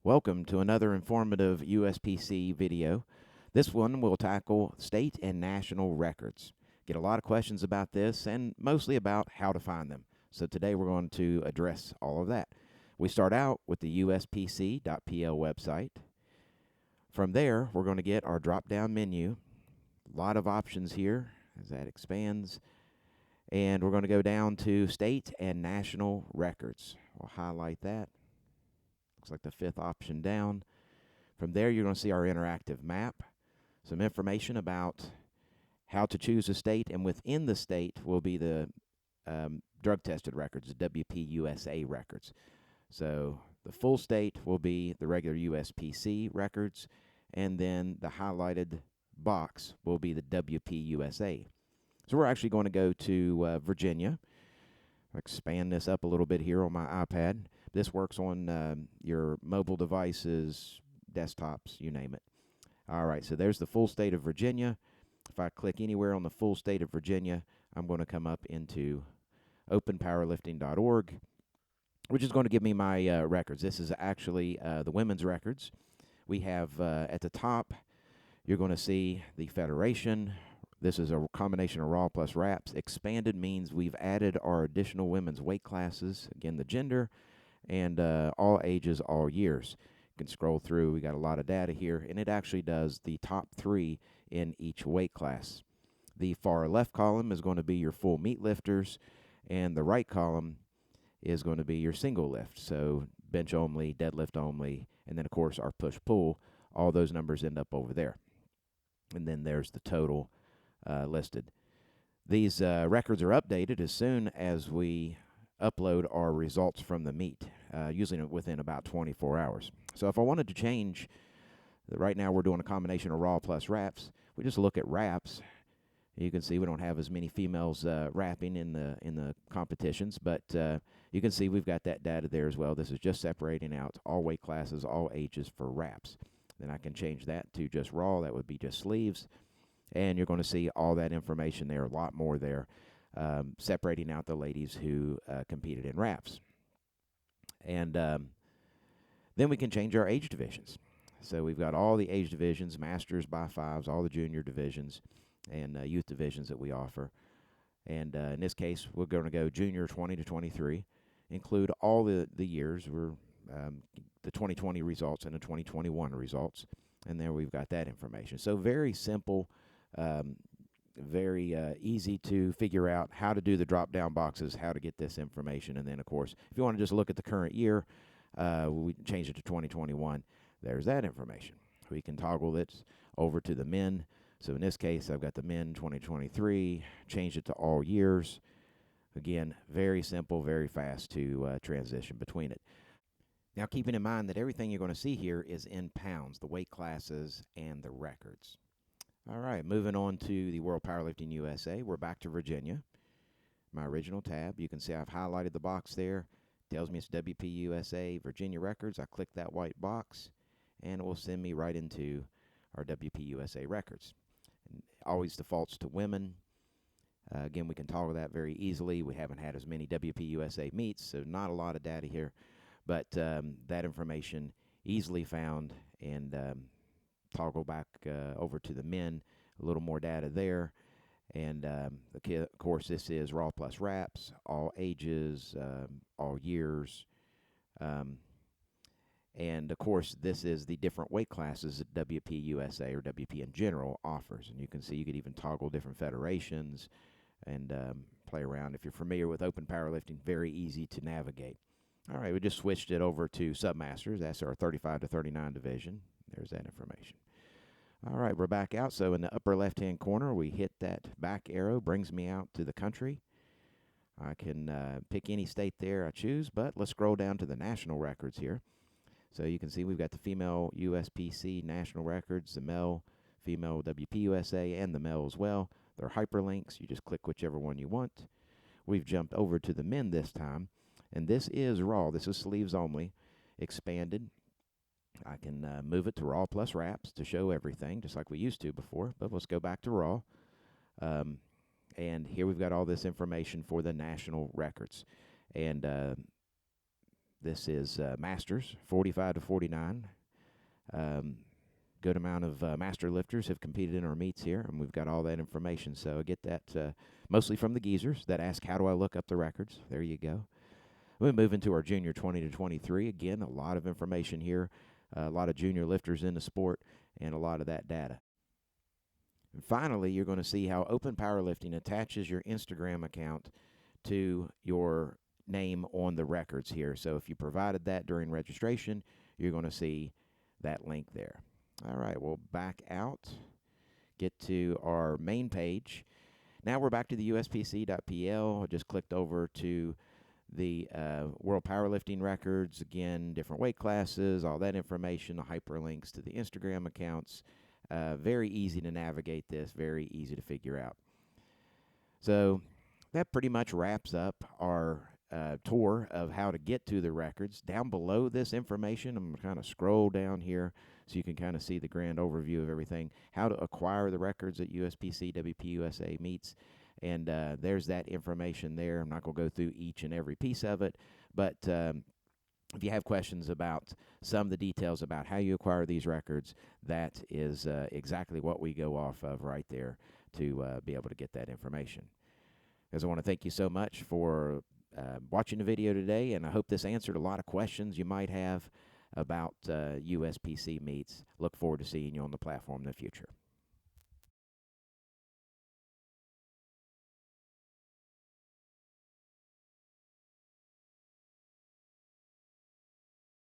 Welcome to another informative USPC video. This one will tackle state and national records. Get a lot of questions about this and mostly about how to find them. So today we're going to address all of that. We start out with the uspc.pl website. From there, we're going to get our drop-down menu. A lot of options here as that expands. And we're going to go down to state and national records. We'll highlight that. Looks like the fifth option down. From there, you're going to see our interactive map, some information about how to choose a state, and within the state will be the drug-tested records, the WPUSA records. So the full state will be the regular USPC records, and then the highlighted box will be the WPUSA. So we're actually going to go to Virginia. I'll expand this up a little bit here on my iPad. This works on your mobile devices, desktops, you name it. All right, so there's the full state of Virginia. If I click anywhere on the full state of Virginia, I'm going to come up into openpowerlifting.org, which is going to give me my records. This is actually the women's records. We have at the top, you're going to see the federation. This is a combination of raw plus wraps. Expanded means we've added our additional women's weight classes, again, the gender, and all ages, all years. You can scroll through. We got a lot of data here, and it actually does the top three in each weight class. The far left column is going to be your full meat lifters, and the right column is going to be your single lift. So bench only, deadlift only, and then, of course, our push-pull. All those numbers end up over there. And then there's the total listed. These records are updated as soon as we upload our results from the meet, usually within about 24 hours. So if I wanted to change, right now we're doing a combination of raw plus wraps. We just look at wraps. You can see we don't have as many females wrapping in the competitions, but you can see we've got that data there as well. This is just separating out all weight classes, all ages for wraps. Then I can change that to just raw. That would be just sleeves. And you're going to see all that information there, a lot more there, separating out the ladies who competed in wraps. And then we can change our age divisions. So we've got all the age divisions, masters by fives, all the junior divisions, and youth divisions that we offer. And in this case, we're going to go junior 20 to 23, include all the years. We're the 2020 results and the 2021 results. And there we've got that information. So very simple. Very easy to figure out how to do the drop-down boxes, how to get this information. And then, of course, if you want to just look at the current year, we change it to 2021. There's that information. We can toggle this over to the men. So in this case, I've got the men 2023, change it to all years. Again, very simple, very fast to transition between it. Now, keeping in mind that everything you're going to see here is in pounds, the weight classes and the records. All right, moving on to the World Powerlifting USA. We're back to Virginia. My original tab. You can see I've highlighted the box there. Tells me it's WPUSA Virginia Records. I click that white box, and it will send me right into our WPUSA records. And always defaults to women. Again, we can toggle that very easily. We haven't had as many WPUSA meets, so not a lot of data here. But that information easily found, and toggle back over to the men, a little more data there. And of course, this is raw plus wraps, all ages, all years. And of course, this is the different weight classes that WPUSA or WP in general offers. And you can see you could even toggle different federations and play around. If you're familiar with open powerlifting, very easy to navigate. All right, we just switched it over to Submasters. That's our 35 to 39 division. There's that information. All right, we're back out. So in the upper left-hand corner, we hit that back arrow, brings me out to the country. I can pick any state there I choose, but let's scroll down to the national records here. So you can see we've got the female USPC national records, the male, female WPUSA, and the male as well. They're hyperlinks. You just click whichever one you want. We've jumped over to the men this time, and this is raw. This is sleeves only, expanded. I can move it to raw plus wraps to show everything, just like we used to before. But let's go back to raw. And here we've got all this information for the national records. And This is Masters, 45 to 49. Good amount of master lifters have competed in our meets here, and we've got all that information. So I get that mostly from the geezers that ask, how do I look up the records? There you go. We move into our junior 20 to 23. Again, a lot of information here, a lot of junior lifters in the sport, and a lot of that data. And finally, you're going to see how Open Powerlifting attaches your Instagram account to your name on the records here. So if you provided that during registration, you're going to see that link there. All right, we'll back out, get to our main page. Now we're back to the uspc.pl. I just clicked over to the World Powerlifting records. Again, different weight classes, all that information, the hyperlinks to the Instagram accounts. Very easy to navigate this, very easy to figure out. So that pretty much wraps up our tour of how to get to the records. Down below this information, I'm going to kind of scroll down here so you can kind of see the grand overview of everything, how to acquire the records at USPC WPUSA meets. And there's that information there. I'm not going to go through each and every piece of it, but if you have questions about some of the details about how you acquire these records, that is exactly what we go off of right there to be able to get that information. As I want to thank you so much for watching the video today, and I hope this answered a lot of questions you might have about USPC meets. Look forward to seeing you on the platform in the future.